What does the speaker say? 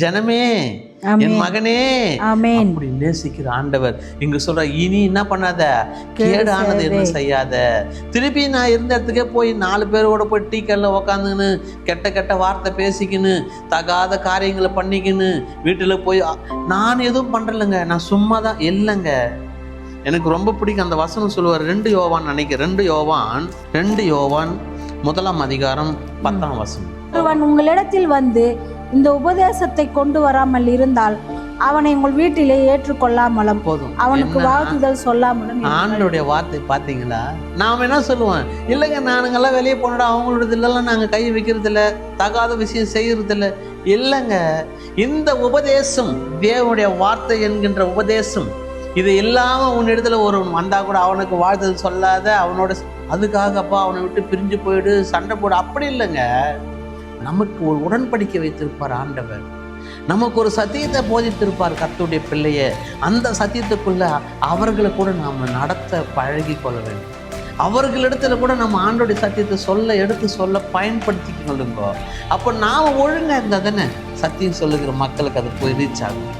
ஜனமே, என் மகனே அப்படி நேசிக்கிற ஆண்டவர் இங்க சொல்ற, இனி என்ன பண்ணாத, கேடானது என்ன செய்யாத. திருப்பி நான் இருந்த இடத்துக்கே போய் 4 பேரோட போய் டீக்கல்ல உக்காந்துக்கின்னு கெட்ட கெட்ட வார்த்தை பேசிக்கின்னு தகாத காரியங்களை பண்ணிக்கின்னு வீட்டுல போய் நான் எதுவும் பண்றலைங்க, நான் சும்மா தான் இல்லைங்க. எனக்கு ரொம்ப பிடிக்கும் அந்த வசனம் சொல்லுவார். 2 யோவான் நினைக்கிறேன், 2 யோவான் 1ஆம் அதிகாரம் 10ஆம் வசனம். ஒருவன் உங்களிடத்தில் வந்து இந்த உபதேசத்தை கொண்டு வராமல் இருந்தால் அவனை உங்கள் வீட்டிலே ஏற்றுக்கொள்ளாமலும் போதும், அவனுக்கு வாழ்த்துதல் சொல்லாமலும். ஆண்டோடைய வார்த்தை பார்த்தீங்களா? நாம் என்ன சொல்லுவோம், இல்லைங்க நானுங்கெல்லாம் வெளியே போனோட அவங்களோட இல்லைல்லாம் நாங்கள் கை வைக்கிறது இல்லை, தகாத விஷயம் செய்யறது இல்லை. இல்லைங்க, இந்த உபதேசம், தேவனுடைய வார்த்தை என்கின்ற உபதேசம், இது இல்லாமல் உன்னிடத்துல ஒருவன் வந்தா கூட அவனுக்கு வாழ்த்துதல் சொல்லாத, அவனோட அதுக்காகப்பா அவனை விட்டு பிரிஞ்சு போயிடு, சண்டை போடு, அப்படி இல்லைங்க. நமக்கு ஒரு உடன்படிக்கை வைத்திருப்பார் ஆண்டவர், நமக்கு ஒரு சத்தியத்தை போதித்திருப்பார் கர்த்தருடைய பிள்ளைய. அந்த சத்தியத்துக்குள்ள அவர்களை கூட நாம் நடத்த பழகி கொள்ள வேண்டும். அவர்களிடத்துல கூட நம்ம ஆண்டோடைய சத்தியத்தை எடுத்து சொல்ல பயன்படுத்தி கொள்ளுங்க. அப்போ நாம் ஒழுங்கா இருந்தால் தானே சத்தியம் சொல்லுகிற மக்களுக்கு அது போய் ரீச் ஆகும்.